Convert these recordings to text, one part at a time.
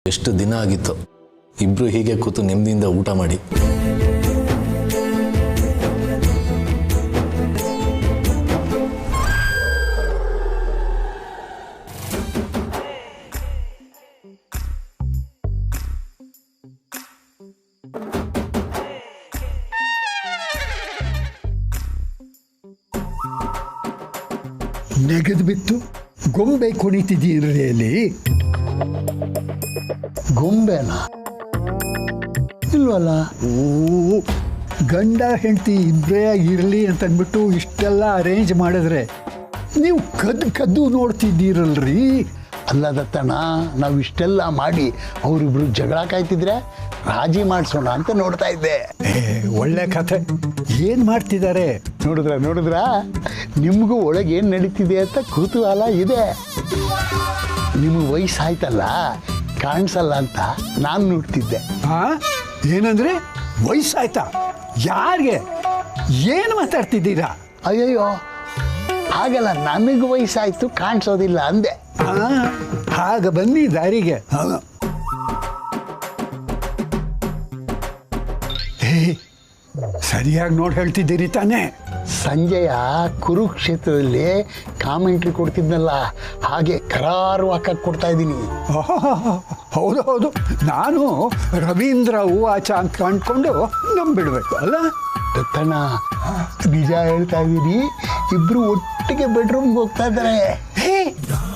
ಎಷ್ಟು ದಿನ ಆಗಿತ್ತು ಇಬ್ರು ಹೀಗೆ ಕೂತು ನೆಮ್ಮದಿಯಿಂದ ಊಟ ಮಾಡಿ. ನೆಗೆದು ಬಿತ್ತು ಗೊಂಬೆ ಕುಣಿತಿದ್ದೀರಿ ಅಲ್ಲಿ. ಗೊಂಬೆನಾ? ಇಲ್ವಲ್ಲ. ಓ, ಗಂಡ ಹೆಂಡತಿ ಇಬ್ಬರೇ ಇರಲಿ ಅಂತಂದ್ಬಿಟ್ಟು ಇಷ್ಟೆಲ್ಲ ಅರೇಂಜ್ ಮಾಡಿದ್ರೆ ನೀವು ಕದ್ದು ನೋಡ್ತಿದ್ದೀರಲ್ರಿ. ಅಲ್ಲ ದತ್ತಣ್ಣ, ನಾವು ಇಷ್ಟೆಲ್ಲ ಮಾಡಿ ಅವರಿಬ್ರು ಜಗಳ ಕಾಯ್ತಿದ್ರೆ ರಾಜಿ ಮಾಡಿಸೋಣ ಅಂತ ನೋಡ್ತಾ ಇದ್ದೆ. ಒಳ್ಳೆ ಕಥೆ. ಏನು ಮಾಡ್ತಿದ್ದಾರೆ? ನೋಡಿದ್ರ ನಿಮಗೂ ಒಳಗೆ ಏನು ನಡೀತಿದೆ ಅಂತ ಕುತೂಹಲ ಇದೆ. ನಿಮಗೆ ವಯಸ್ಸಾಯ್ತಲ್ಲ, ಕಾಣಿಸಲ್ಲ ಅಂತ ನಾನು ನೋಡ್ತಿದ್ದೆ. ಏನಂದ್ರೆ ವಯಸ್ಸಾಯ್ತಾ? ಯಾರಿಗೆ? ಏನು ಮಾತಾಡ್ತಿದ್ದೀರಾ? ಅಯ್ಯಯ್ಯೋ, ಹಾಗಲ್ಲ, ನನಗೆ ವಯಸ್ಸಾಯ್ತು ಕಾಣಿಸೋದಿಲ್ಲ ಅಂದೆ. ಆಗ ಬನ್ನಿ ದಾರಿಗೆ. ಸರಿಯಾಗಿ ನೋಡಿ ಹೇಳ್ತಿದ್ದೀರಿ ತಾನೇ? ಸಂಜಯ ಕುರುಕ್ಷೇತ್ರದಲ್ಲಿ ಕಾಮೆಂಟ್ರಿ ಕೊಡ್ತಿದ್ನಲ್ಲ, ಹಾಗೆ ಕರಾರುವಾಕ ಕೊಡ್ತಾ ಇದ್ದೀನಿ. ಹೌದು ಹೌದು, ನಾನು ರವೀಂದ್ರ ಹೂವಾಚ ಅಂತ ಕಂಡ್ಕೊಂಡು ನಂಬಿಡ್ಬೇಕು ಅಲ್ಲ? ದತ್ತಣ್ಣ, ನಿಜ ಹೇಳ್ತಾ ಇದ್ದೀನಿ, ಇಬ್ರು ಒಟ್ಟಿಗೆ ಬೆಡ್ರೂಮ್ಗೆ ಹೋಗ್ತಾ ಇದ್ದಾರೆ.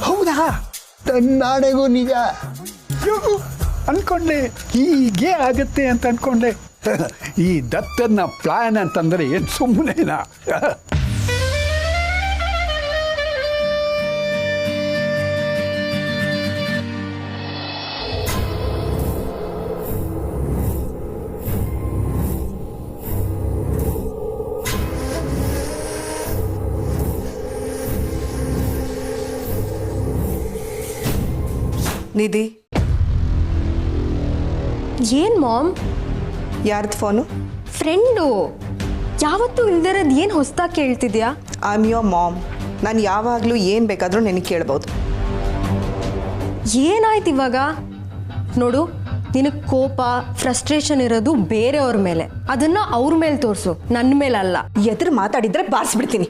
ಹೌದಾ? ತನ್ನಾಣೆಗೂ ನಿಜ. ಅನ್ಕೊಂಡೆ ಹೀಗೆ ಆಗತ್ತೆ ಅಂತ ಅನ್ಕೊಂಡೆ. ಈ ದತ್ತನ ಪ್ಲಾನ್ ಅಂತಂದ್ರೆ ಏನು ಸುಮ್ಮನೆನಾ? ನಿಧಿ, ಏನ್ ಮಾಮ್? ಯಾರ್ದು ಫೋನು? ಫ್ರೆಂಡು. ಯಾವತ್ತೂ ಇಲ್ದಿರೋದು ಏನು ಹೊಸ್ದಾಗಿ ಕೇಳ್ತಿದ್ಯಾ? I am your mom. ನಾನು ಯಾವಾಗಲೂ ಏನು ಬೇಕಾದರೂ ನಿನಗೆ ಕೇಳ್ಬೋದು. ಏನಾಯ್ತು ಇವಾಗ? ನೋಡು, ನಿನಗೆ ಕೋಪ ಫ್ರಸ್ಟ್ರೇಷನ್ ಇರೋದು ಬೇರೆಯವ್ರ ಮೇಲೆ, ಅದನ್ನ ಅವ್ರ ಮೇಲೆ ತೋರಿಸು, ನನ್ನ ಮೇಲಲ್ಲ. ಎದುರು ಮಾತಾಡಿದ್ರೆ ಬಾರಿಸ್ಬಿಡ್ತೀನಿ.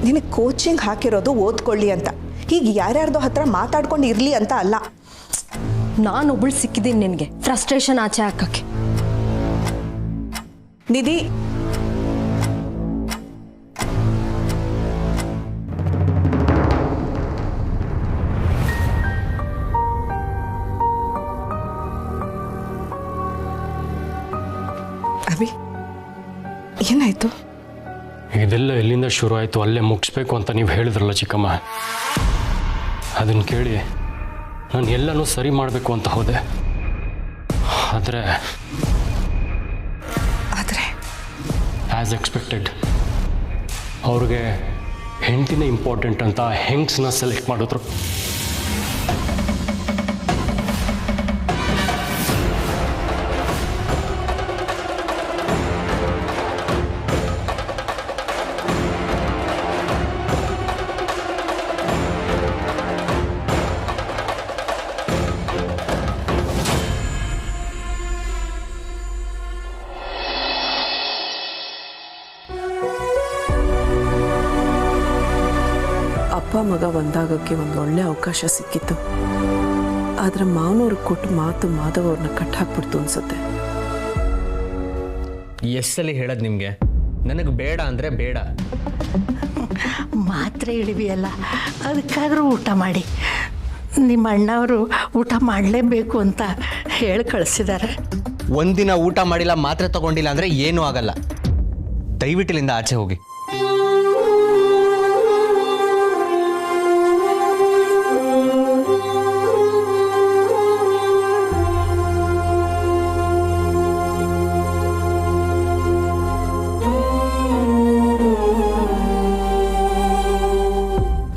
ನಿನಗೆ ಕೋಚಿಂಗ್ ಹಾಕಿರೋದು ಓದ್ಕೊಳ್ಳಿ ಅಂತ, ಹೀಗೆ ಯಾರ್ಯಾರ್ದೋ ಹತ್ರ ಮಾತಾಡ್ಕೊಂಡು ಇರಲಿ ಅಂತ ಅಲ್ಲ. ನಾನೊಬ್ಬಳು ಸಿಕ್ಕಿದ್ದೀನಿ ನಿನಗೆ ಫ್ರಸ್ಟ್ರೇಷನ್ ಆಚೆ ಹಾಕಕ್ಕೆ. ನಿಧಿ, ಅಭಿ, ಏನಾಯ್ತು? ಇದೆಲ್ಲ ಎಲ್ಲಿಂದ ಶುರು ಆಯಿತು, ಅಲ್ಲೇ ಮುಗಿಸ್ಬೇಕು ಅಂತ ನೀವು ಹೇಳಿದ್ರಲ್ಲ ಚಿಕ್ಕಮ್ಮ. ಅದನ್ನು ಕೇಳಿ ನಾನು ಎಲ್ಲನೂ ಸರಿ ಮಾಡಬೇಕು ಅಂತ ಹೋದೆ. ಆದರೆ ಆ್ಯಸ್ ಎಕ್ಸ್ಪೆಕ್ಟೆಡ್ ಅವ್ರಿಗೆ ಹೆಂಡತಿನೇ ಇಂಪಾರ್ಟೆಂಟ್ ಅಂತ ಹೆಂಗ್ಸ್ನ ಸೆಲೆಕ್ಟ್ ಮಾಡಿದ್ರು. ಅಪ್ಪ ಮಗ ಒಂದಾಗೋಕ್ಕೆ ಒಂದು ಒಳ್ಳೆ ಅವಕಾಶ ಸಿಕ್ಕಿತ್ತು. ಆದರೆ ಮಾವನವ್ರು ಕೊಟ್ಟು ಮಾತು ಮಾಧವ್ ಅವ್ರನ್ನ ಕಟ್ಟಾಕ್ಬಿಡ್ತು ಅನ್ಸುತ್ತೆ. ಎಷ್ಟಲ್ಲಿ ಹೇಳೋದು ನಿಮಗೆ? ನನಗೆ ಬೇಡ ಅಂದರೆ ಬೇಡ. ಮಾತ್ರೆ ಇಳಿವಿಯಲ್ಲ, ಅದಕ್ಕಾದರೂ ಊಟ ಮಾಡಿ. ನಿಮ್ಮ ಅಣ್ಣವರು ಊಟ ಮಾಡಲೇಬೇಕು ಅಂತ ಹೇಳಿ ಕಳಿಸಿದ್ದಾರೆ. ಒಂದಿನ ಊಟ ಮಾಡಿಲ್ಲ, ಮಾತ್ರೆ ತಗೊಂಡಿಲ್ಲ ಅಂದರೆ ಏನೂ ಆಗಲ್ಲ. ದಯವಿಟ್ಟಿಲ್ಲಿಂದ ಆಚೆ ಹೋಗಿ.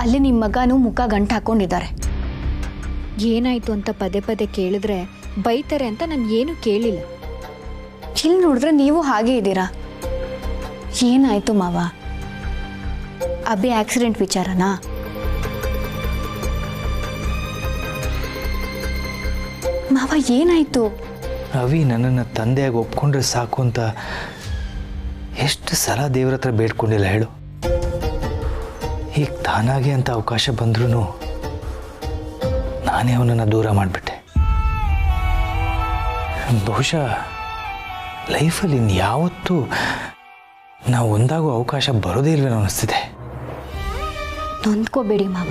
ಅಲ್ಲಿ ನಿಮ್ಮ ಮಗನೂ ಮುಖ ಗಂಟು ಹಾಕೊಂಡಿದ್ದಾರೆ. ಏನಾಯ್ತು ಅಂತ ಪದೇ ಪದೇ ಕೇಳಿದ್ರೆ ಬೈತಾರೆ ಅಂತ ನಾನು ಏನು ಕೇಳಿಲ್ಲ. ಇಲ್ಲಿ ನೋಡಿದ್ರೆ ನೀವು ಹಾಗೆ ಇದ್ದೀರಾ. ಏನಾಯ್ತು ಮಾವ? ಅಬ್ಬಿ ಆಕ್ಸಿಡೆಂಟ್ ವಿಚಾರನಾ? ಮಾವ ಏನಾಯ್ತು? ಅವಿ ನನ್ನನ್ನು ತಂದೆಯಾಗಿ ಒಪ್ಕೊಂಡ್ರೆ ಸಾಕು ಅಂತ ಎಷ್ಟು ಸಲ ದೇವ್ರ ಹತ್ರ ಬೇಡ್ಕೊಂಡಿಲ್ಲ ಹೇಳು. ಈಗ ತಾನಾಗೆ ಅಂತ ಅವಕಾಶ ಬಂದ್ರೂ ನಾನೇ ಅವನನ್ನು ದೂರ ಮಾಡಿಬಿಟ್ಟೆ. ಬಹುಶಃ ಲೈಫಲ್ಲಿ ಇನ್ಯಾವತ್ತೂ ನಾವು ಒಂದಾಗೋ ಅವಕಾಶ ಬರೋದೇ ಇಲ್ವೇನೋ ಅನ್ನಿಸ್ತಿದೆ. ನೊಂದ್ಕೋಬೇಡಿ ಮಾವ,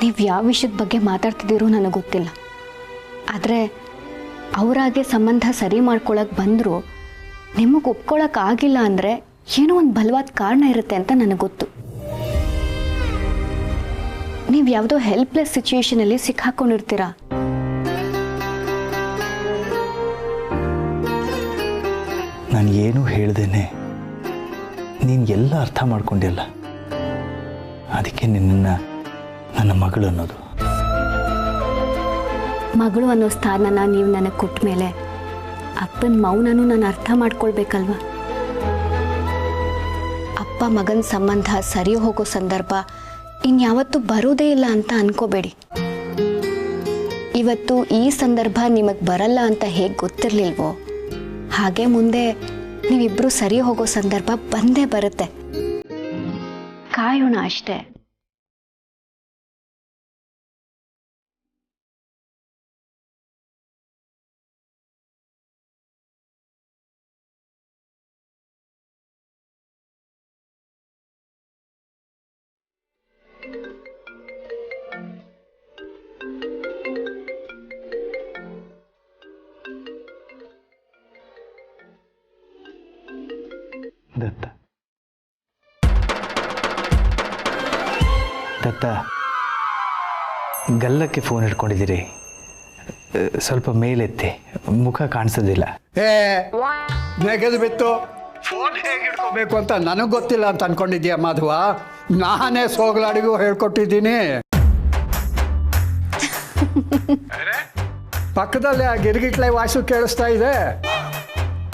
ನೀವು ಯಾವ ವಿಷಯದ ಬಗ್ಗೆ ಮಾತಾಡ್ತಿದ್ದೀರೋ ನನಗೆ ಗೊತ್ತಿಲ್ಲ. ಆದರೆ ಅವರಾಗೆ ಸಂಬಂಧ ಸರಿ ಮಾಡ್ಕೊಳಕ್ಕೆ ಬಂದರೂ ನಿಮಗೆ ಒಪ್ಕೊಳ್ಳೋಕ್ಕಾಗಿಲ್ಲ ಅಂದರೆ ಏನೋ ಒಂದು ಬಲವಾದ ಕಾರಣ ಇರುತ್ತೆ ಅಂತ ನನಗೆ ಗೊತ್ತು. ನೀವು ಯಾವುದೋ ಹೆಲ್ಪ್ಲೆಸ್ ಸಿಚುವೇಶನಲ್ಲಿ ಸಿಕ್ಕಾಕೊಂಡಿರ್ತೀರ. ನಾನು ಏನೂ ಹೇಳ್ದೇನೆ ನೀನು ಎಲ್ಲ ಅರ್ಥ ಮಾಡ್ಕೊಂಡಿಲ್ಲ. ಅದಕ್ಕೆ ನಿನ್ನನ್ನು ನನ್ನ ಮಗಳು ಅನ್ನೋದು. ಮಗಳು ಅನ್ನೋ ಸ್ಥಾನನ ನೀವು ನನಗೆ ಕೊಟ್ಟ ಮೇಲೆ ಅಪ್ಪನ ಮೌನನೂ ನಾನು ಅರ್ಥ ಮಾಡ್ಕೊಳ್ಬೇಕಲ್ವ. ಅಪ್ಪ ಮಗನ ಸಂಬಂಧ ಸರಿ ಹೋಗೋ ಸಂದರ್ಭ ಇನ್ಯಾವತ್ತೂ ಬರೋದೇ ಇಲ್ಲ ಅಂತ ಅನ್ಕೋಬೇಡಿ. ಇವತ್ತು ಈ ಸಂದರ್ಭ ನಿಮಗೆ ಬರಲ್ಲ ಅಂತ ಹೇಗೆ ಗೊತ್ತಿರಲಿಲ್ವೋ ಹಾಗೆ ಮುಂದೆ ನೀವಿಬ್ಬರು ಸರಿ ಹೋಗೋ ಸಂದರ್ಭ ಬಂದೇ ಬರುತ್ತೆ. ಕಾಯೋಣ ಅಷ್ಟೇ. ದತ್ತ ದತ್ತ, ಗಲ್ಲಕ್ಕೆ ಫೋನ್ ಹಿಡ್ಕೊಂಡಿದ್ದೀರಿ, ಸ್ವಲ್ಪ ಮೇಲೆತ್ತಿ, ಮುಖ ಕಾಣಿಸೋದಿಲ್ಲ. ನೆಗೆದು ಬಿತ್ತು. ಫೋನ್ ಹೇಗೆ ಹಿಡ್ಕೋಬೇಕು ಅಂತ ನನಗೆ ಗೊತ್ತಿಲ್ಲ ಅಂತ ಅನ್ಕೊಂಡಿದ್ಯಾ ಮಾಧವ? ನಾನೇ ಸೋಗಲಾಡಿಗೂ ಹೇಳ್ಕೊಟ್ಟಿದ್ದೀನಿ. ಪಕ್ಕದಲ್ಲೇ ಆ ಗಿರ್ಗಿಟ್ಲೆ ವಾಯ್ಸು ಕೇಳಿಸ್ತಾ ಇದೆ.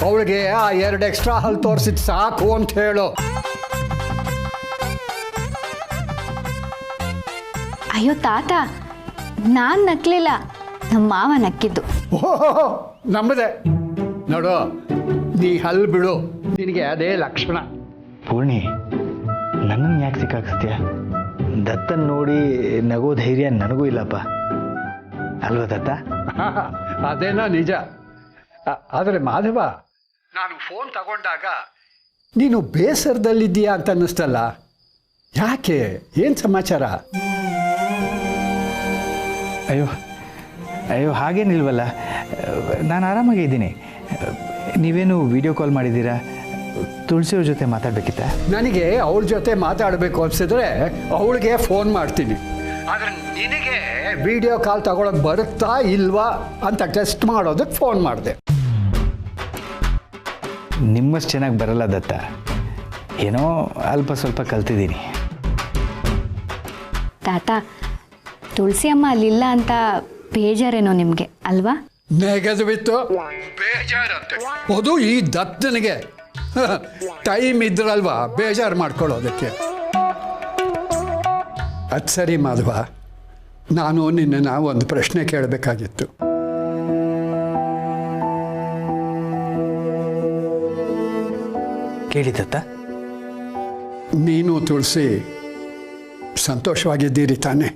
ಅವಳಿಗೆ ಆ 2 ಎಕ್ಸ್ಟ್ರಾ ಹಲ್ ತೋರಿಸಿದ್ ಸಾಕು ಅಂತ ಹೇಳು. ಅಯ್ಯೋ ತಾತ, ನಾನು ನಕ್ಲಿಲ್ಲ, ನಮ್ಮ ಮಾವ ನಕ್ಕಿದ್ದು. ಓಹೋ, ನಮ್ಮದೆ ನೋಡು, ನೀ ಹಲ್ ಬಿಡು, ನಿನಗೆ ಅದೇ ಲಕ್ಷಣ. ಪೂರ್ಣಿ, ನನ್ನನ್ನು ಯಾಕೆ ಸಿಕ್ಕಾಕಿಸ್ತೀಯ? ದತ್ತನ್ ನೋಡಿ ನಗೋ ಧೈರ್ಯ ನನಗೂ ಇಲ್ಲಪ್ಪ, ಅಲ್ವಾ ದತ್ತ? ಅದೇನೋ ನಿಜ. ಆದರೆ ಮಾಧವ, ನಾನು ಫೋನ್ ತಗೊಂಡಾಗ ನೀನು ಬೇಸರದಲ್ಲಿದ್ದೀಯಾ ಅಂತ ಅನ್ನಿಸ್ತಲ್ಲ, ಯಾಕೆ? ಏನು ಸಮಾಚಾರ? ಅಯ್ಯೋ ಅಯ್ಯೋ ಹಾಗೇನಿಲ್ವಲ್ಲ, ನಾನು ಆರಾಮಾಗಿದ್ದೀನಿ. ನೀವೇನು ವಿಡಿಯೋ ಕಾಲ್ ಮಾಡಿದ್ದೀರಾ? ತುಳಸಿಯವ್ರ ಜೊತೆ ಮಾತಾಡಬೇಕಿತ್ತ? ನನಗೆ ಅವಳ ಜೊತೆ ಮಾತಾಡಬೇಕು ಅನಿಸಿದ್ರೆ ಅವಳಿಗೆ ಫೋನ್ ಮಾಡ್ತೀನಿ. ಆದರೆ ನಿನಗೆ ವಿಡಿಯೋ ಕಾಲ್ ತಗೊಳಕ್ಕೆ ಬರುತ್ತಾ ಇಲ್ವಾ ಅಂತ ಟೆಸ್ಟ್ ಮಾಡೋದಕ್ಕೆ ಫೋನ್ ಮಾಡಿದೆ. ನಿಮ್ಮಷ್ಟು ಚೆನ್ನಾಗಿ ಬರಲ್ಲ ದತ್ತ, ಏನೋ ಅಲ್ಪ ಸ್ವಲ್ಪ ಕಲ್ತಿದ್ದೀನಿ. ತಾತ, ತುಳಸಿ ಅಮ್ಮ ಅಲ್ಲಿಲ್ಲ ಅಂತ ಬೇಜಾರೇನೋ ನಿಮಗೆ ಅಲ್ವಾ? ನೆಗೆದು ಬಿತ್ತು, ಬೇಜಾರಂತೆ. ಅದು ಈ ದತ್ತನಿಗೆ ಟೈಮ್ ಇದ್ರಲ್ವಾ ಬೇಜಾರು ಮಾಡ್ಕೊಳ್ಳೋದಕ್ಕೆ. ಅದು ಸರಿ ಮಾಧವ, ನಾನು ನಿನ್ನನ್ನು ಒಂದು ಪ್ರಶ್ನೆ ಕೇಳಬೇಕಾಗಿತ್ತು. ಕೇಳಿ ದತ್ತ. ನೀನು ತುಳಸಿ ಸಂತೋಷವಾಗಿದ್ದೀರಿ ತಾನೆ?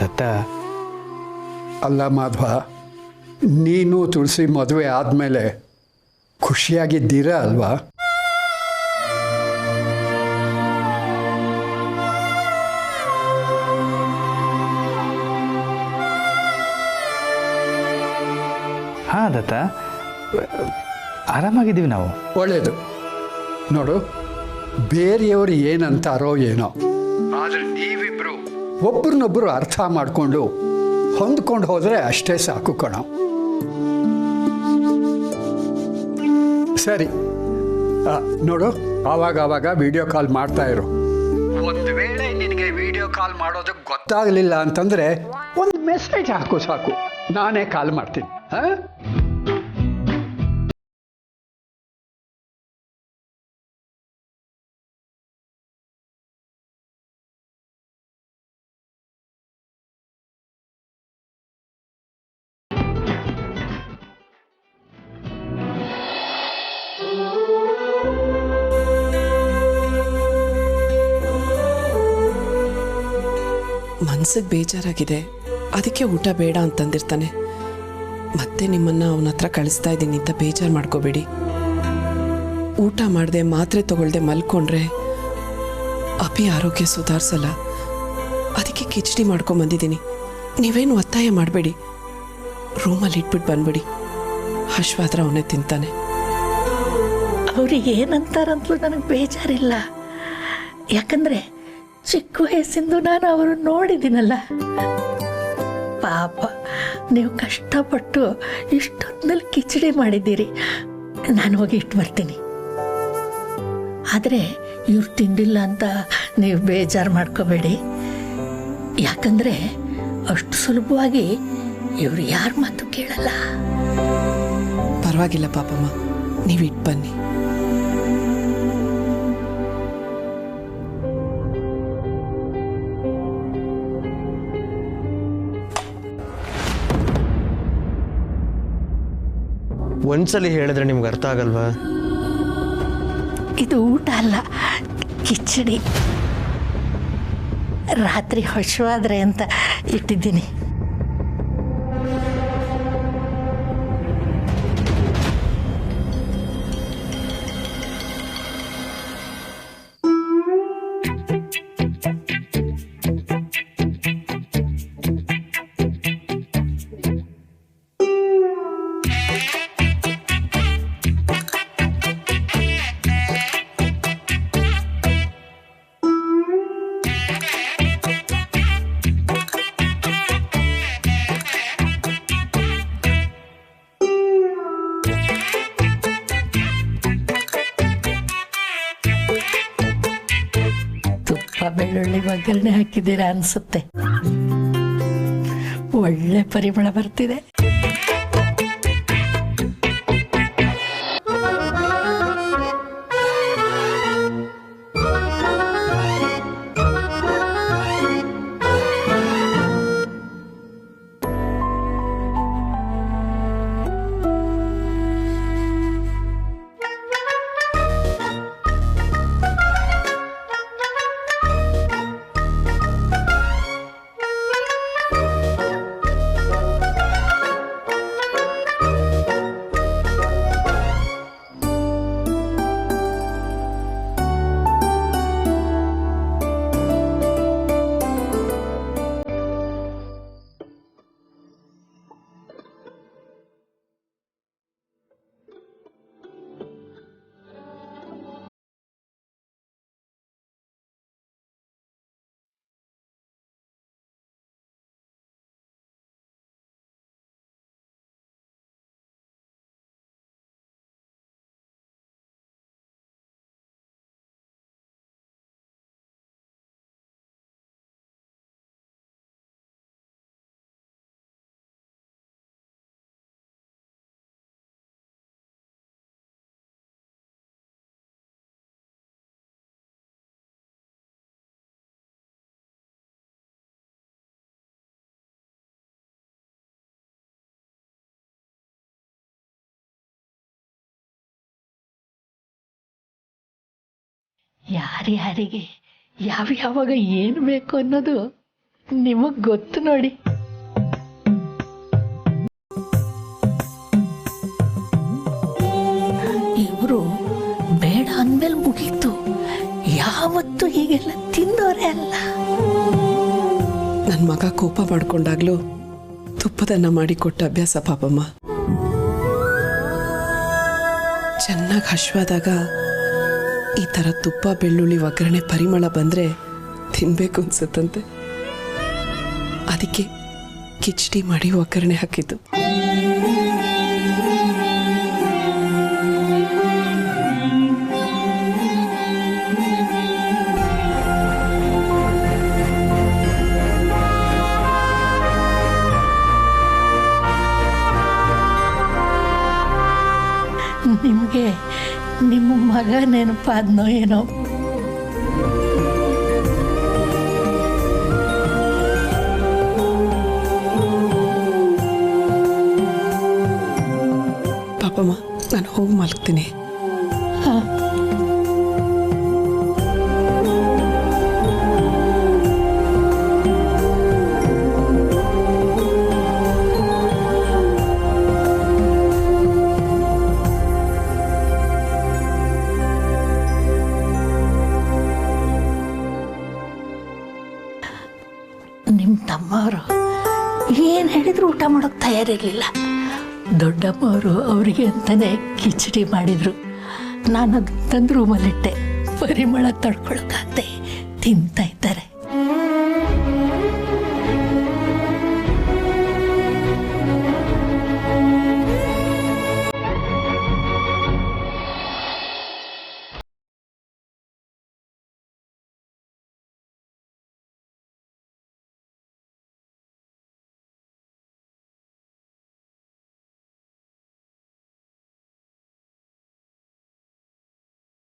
ದತ್ತ, ಅಲ್ಲ ಮಾಧವ, ನೀನು ತುಳಸಿ ಮದುವೆ ಆದಮೇಲೆ ಖುಷಿಯಾಗಿದ್ದೀರಾ ಅಲ್ವಾ? ಹಾಂ ದತ್ತ, ಆರಾಮಾಗಿದ್ದೀವಿ ನಾವು. ಒಳ್ಳೆಯದು. ನೋಡು, ಬೇರೆಯವರು ಏನಂತಾರೋ ಏನೋ, ಆದರೆ ನೀವಿಬ್ಬರು ಒಬ್ರನ್ನೊಬ್ಬರು ಅರ್ಥ ಮಾಡಿಕೊಂಡು ಹೊಂದ್ಕೊಂಡು ಹೋದರೆ ಅಷ್ಟೇ ಸಾಕು ಕಣ. ಸರಿ, ನೋಡು, ಆವಾಗ ವಿಡಿಯೋ ಕಾಲ್ ಮಾಡ್ತಾ ಇರು. ಒಂದು ವೇಳೆ ನಿನಗೆ ವಿಡಿಯೋ ಕಾಲ್ ಮಾಡೋದಕ್ಕೆ ಗೊತ್ತಾಗಲಿಲ್ಲ ಅಂತಂದರೆ ಒಂದು ಮೆಸೇಜ್ ಹಾಕು ಸಾಕು, ನಾನೇ ಕಾಲ್ ಮಾಡ್ತೀನಿ. ಹಾಂ? ಮನ್ಸಿಗೆ ಬೇಜಾರಾಗಿದೆ, ಅದಕ್ಕೆ ಊಟ ಬೇಡ ಅಂತಂದಿರ್ತಾನೆ. ಮತ್ತೆ ನಿಮ್ಮನ್ನು ಅವನ ಹತ್ರ ಕಳಿಸ್ತಾ ಇದ್ದೀನಿ ಅಂತ ಬೇಜಾರು ಮಾಡ್ಕೋಬೇಡಿ. ಊಟ ಮಾಡದೆ ಮಾತ್ರೆ ತಗೊಳ್ದೆ ಮಲ್ಕೊಂಡ್ರೆ ಅಪಿ ಆರೋಗ್ಯ ಸುಧಾರಿಸಲ್ಲ. ಅದಕ್ಕೆ ಕಿಚಡಿ ಮಾಡ್ಕೊಂಬಂದಿದ್ದೀನಿ. ನೀವೇನು ಒತ್ತಾಯ ಮಾಡಬೇಡಿ, ರೂಮಲ್ಲಿ ಇಟ್ಬಿಟ್ಟು ಬಂದ್ಬಿಡಿ. ಹಶ್ವಾದ್ರ ಅವನೇ ತಿಂತಾನೆ. ಅವ್ರಿಗೆ ಏನಂತಾರಂತಲೂ ನನಗೆ ಬೇಜಾರಿಲ್ಲ. ಯಾಕಂದರೆ ಚಿಕ್ಕ ವಯಸ್ಸಿಂದು ನಾನು ಅವರನ್ನು ನೋಡಿದ್ದೀನಲ್ಲ. ಪಾಪ ನೀವು ಕಷ್ಟಪಟ್ಟು ಇಷ್ಟೊತ್ತಿನಲ್ಲಿ ಕಿಚಡಿ ಮಾಡಿದ್ದೀರಿ, ನಾನು ಹೋಗಿ ಇಟ್ಟು ಬರ್ತೀನಿ. ಆದರೆ ಇವ್ರು ತಿಂದಿಲ್ಲ ಅಂತ ನೀವು ಬೇಜಾರು ಮಾಡ್ಕೋಬೇಡಿ. ಯಾಕಂದರೆ ಅಷ್ಟು ಸುಲಭವಾಗಿ ಇವ್ರು ಯಾರ ಮಾತು ಕೇಳಲ್ಲ. ಪರವಾಗಿಲ್ಲ ಪಾಪಮ್ಮ, ನೀವು ಇಟ್ಟು ಬನ್ನಿ. ಒಂದ್ಸಲಿ ಹೇಳಿದ್ರೆ ನಿಮ್ಗೆ ಅರ್ಥ ಆಗಲ್ವಾ? ಇದು ಊಟ ಅಲ್ಲ, ಕಿಚಡಿ. ರಾತ್ರಿ ಹಶ್ವಾದ್ರೆ ಅಂತ ಇಟ್ಟಿದ್ದೀನಿ. ಬೆಳ್ಳುಳ್ಳಿ ಒಗ್ಗರಣೆ ಹಾಕಿದ್ದೀರಾ ಅನ್ಸುತ್ತೆ. ಒಳ್ಳೆ ಪರಿಮಳ ಬರ್ತಿದೆ. ಯಾರ್ಯಾರಿಗೆ ಯಾವಾಗ ಏನು ಬೇಕು ಅನ್ನೋದು ನಿಮಗೆ ಗೊತ್ತು ನೋಡಿ. ಇವರು ಬೇಡ ಅಂದ್ಮೇಲೆ ಮುಗೀತು. ಯಾವತ್ತೂ ಹೀಗೆಲ್ಲ ತಿಂದೋರೇ ಅಲ್ಲ. ನನ್ನ ಮಗ ಕೋಪ ಮಾಡ್ಕೊಂಡಾಗ್ಲೂ ತುಪ್ಪದನ್ನ ಮಾಡಿ ಕೊಟ್ಟ ಅಭ್ಯಾಸ ಪಾಪಮ್ಮ. ಚೆನ್ನಾಗಿ ಹಶ್ವಾದಾಗ ಈ ಥರ ತುಪ್ಪ ಬೆಳ್ಳುಳ್ಳಿ ಒಗ್ಗರಣೆ ಪರಿಮಳ ಬಂದರೆ ತಿನ್ನಬೇಕು ಅನ್ಸುತ್ತಂತೆ. ಅದಕ್ಕೆ ಕಿಚಡಿ ಮಾಡಿ ಒಗ್ಗರಣೆ ಹಾಕಿದ್ದು. ನಿಮಗೆ ನಿಮ್ಮ ಮಗ ನೆನಪಾದ್ನೋ ಏನೋ. ಪಾಪಮ್ಮ, ನಾನು ಹೋಗಿ ಮಲಗ್ತೀನಿ. ಏನು ಹೇಳಿದ್ರು ಊಟ ಮಾಡೋಕ್ಕೆ ತಯಾರಿರಲಿಲ್ಲ. ದೊಡ್ಡಮ್ಮವರು ಅವರಿಗೆ ಅಂತಲೇ ಕಿಚಡಿ ಮಾಡಿದರು. ನಾನು ಅದು ತಂದು ರೂಮಲ್ಲಿಟ್ಟೆ. ಪರಿಮಳ ತಡ್ಕೊಳಕ್ಕಾಗದೆ ತಿಂತಾ ಇದ್ದಾರೆ.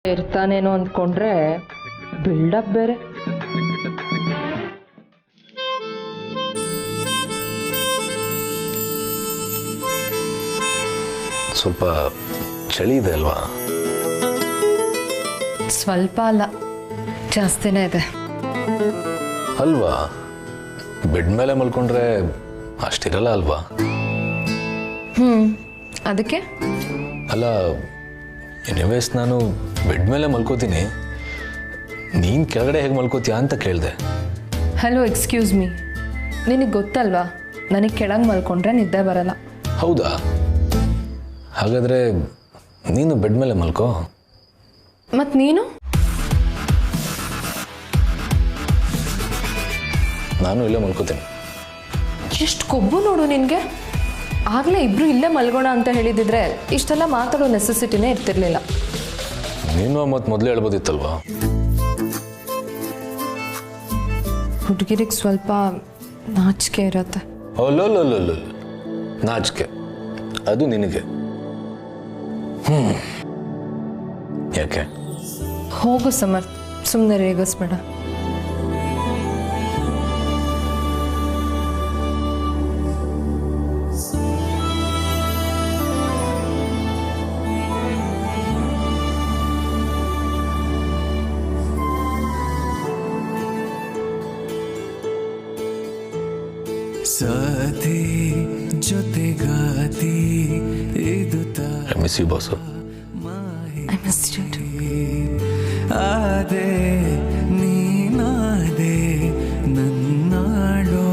ಇರ್ತಾನೇನೋ ಅಂದ್ಕೊಂಡ್ರೆ ಬಿಲ್ಡಪ್ ಬೇರೆ. ಸ್ವಲ್ಪ ಚಳಿ ಇದೆ ಅಲ್ವಾ? ಸ್ವಲ್ಪ ಅಲ್ಲ, ಜಾಸ್ತಿನೇ ಇದೆ. ಅಲ್ವಾ? ಬೆಡ್ ಮೇಲೆ ಮಲ್ಕೊಂಡ್ರೆ ಅಷ್ಟಿರಲ್ಲ ಅಲ್ವಾ? ಅದಕ್ಕೆ ಅಲ್ಲ, ಎನಿವೇಸ್ ನಾನು ಬೆಡ್ ಮೇಲೆ ಮಲ್ಕೋತೀನಿ, ನೀನು ಕೆಳಗಡೆ ಹೇಗೆ ಮಲ್ಕೋತೀಯಾ ಅಂತ ಕೇಳಿದೆ. ಹಲೋ, ಎಕ್ಸ್ಕ್ಯೂಸ್ ಮೀ, ನಿನಗೆ ಗೊತ್ತಲ್ವಾ ನನಗೆ ಕೆಳಗೆ ಮಲ್ಕೊಂಡ್ರೆ ನಿದ್ದೆ ಬರಲ್ಲ. ಹೌದಾ? ಹಾಗಾದರೆ ನೀನು ಬೆಡ್ ಮೇಲೆ ಮಲ್ಕೋ. ಮತ್ತು ನೀನು? ನಾನು ಇಲ್ಲೇ ಮಲ್ಕೋತೀನಿ. ಎಷ್ಟು ಕೊಬ್ಬು ನೋಡು ನಿನಗೆ. ಆಗಲೇ ಇಬ್ಬರು ಇಲ್ಲೇ ಮಲ್ಗೋಣ ಅಂತ ಹೇಳಿದಿದ್ರೆ ಇಷ್ಟೆಲ್ಲ ಮಾತಾಡೋ ನೆಸೆಸಿಟಿನೇ ಇರ್ತಿರ್ಲಿಲ್ಲ. ನೀನು ಮತ್ತು ಮೊದಲೇ ಹೇಳ್ಬೋದಿತ್ತಲ್ವಾ? ಹುಡುಗಿರಿಗೆ ಸ್ವಲ್ಪ ನಾಚಿಕೆ ಇರತ್ತೆ. ಅಲ್ಲೋಲ್ಲೋಲ್ಲೋಲ್ಲ, ನಾಚಿಕೆ ಅದು ನಿನಗೆ. ಯಾಕೆ? ಹೋಗು ಸಮರ್ಥ್, ಸುಮ್ಮನೆ ರೇಗಿಸ್ಬೇಡ. ಸಾಥಿ ಜೊತೆಗಾತಿ ಇದು I miss you boss. I miss you too. ಆದೆ ನೀನಾದೆ ನನ್ನಾಡೋ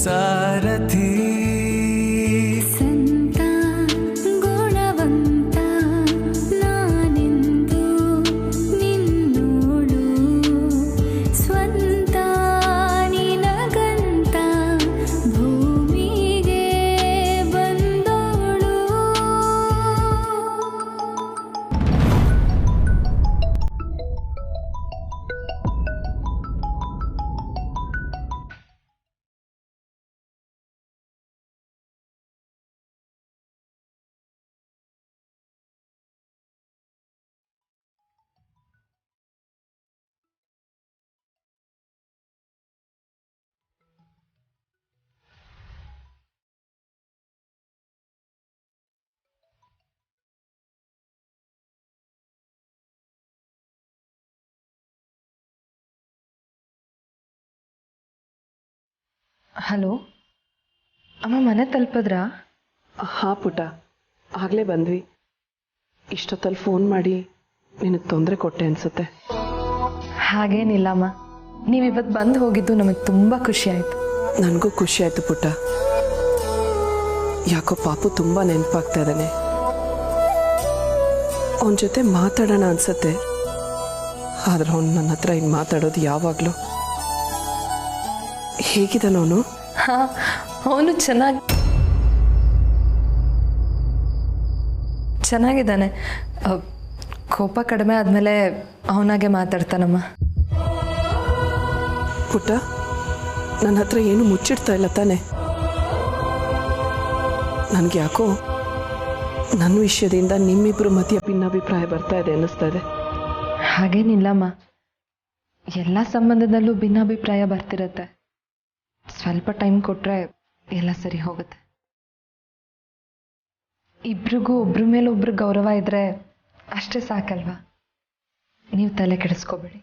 ಸಾರಥಿ. ಹಲೋ ಅಮ್ಮ, ಮನೆ ತಲುಪಿದ್ರಾ? ಹಾಂ ಪುಟ, ಆಗಲೇ ಬಂದ್ವಿ. ಇಷ್ಟೊತ್ತಲ್ಲಿ ಫೋನ್ ಮಾಡಿ ನಿನಗೆ ತೊಂದರೆ ಕೊಟ್ಟೆ ಅನಿಸುತ್ತೆ. ಹಾಗೇನಿಲ್ಲಮ್ಮ, ನೀವಿವತ್ತು ಬಂದು ಹೋಗಿದ್ದು ನಮಗೆ ತುಂಬ ಖುಷಿ ಆಯಿತು. ನನಗೂ ಖುಷಿ ಆಯಿತು ಪುಟ್ಟ. ಯಾಕೋ ಪಾಪು ತುಂಬ ನೆನಪಾಗ್ತಾ ಇದ್ದಾನೆ. ಅವನ ಜೊತೆ ಮಾತಾಡೋಣ ಅನ್ಸತ್ತೆ, ಆದ್ರೆ ಅವನು ನನ್ನ ಹತ್ರ ಹಿಂಗೆ ಮಾತಾಡೋದು ಯಾವಾಗಲೂ. ಹೇಗಿದ್ದಾನವನು? ಹಾಂ, ಅವನು ಚೆನ್ನಾಗಿದ್ದಾನೆ. ಕೋಪ ಕಡಿಮೆ ಆದಮೇಲೆ ಅವನಾಗೆ ಮಾತಾಡ್ತಾನಮ್ಮ. ಪುಟ್ಟ, ನನ್ನ ಹತ್ರ ಏನು ಮುಚ್ಚಿಡ್ತಾ ಇಲ್ಲ ತಾನೆ? ನನಗೆ ಯಾಕೋ ನನ್ನ ವಿಷಯದಿಂದ ನಿಮ್ಮಿಬ್ಬರು ಮಧ್ಯೆ ಭಿನ್ನಾಭಿಪ್ರಾಯ ಬರ್ತಾ ಇದೆ ಅನ್ನಿಸ್ತಾ ಇದೆ. ಹಾಗೇನಿಲ್ಲಮ್ಮ, ಎಲ್ಲ ಸಂಬಂಧದಲ್ಲೂ ಭಿನ್ನಾಭಿಪ್ರಾಯ ಬರ್ತಿರತ್ತೆ. ಸ್ವಲ್ಪ ಟೈಮ್ ಕೊಟ್ಟರೆ ಎಲ್ಲ ಸರಿ ಹೋಗುತ್ತೆ. ಇಬ್ರಿಗೂ ಒಬ್ರ ಮೇಲೆ ಒಬ್ರು ಗೌರವ ಇದ್ದರೆ ಅಷ್ಟೇ ಸಾಕಲ್ವಾ? ನೀವು ತಲೆ ಕೆಡಿಸ್ಕೋಬೇಡಿ.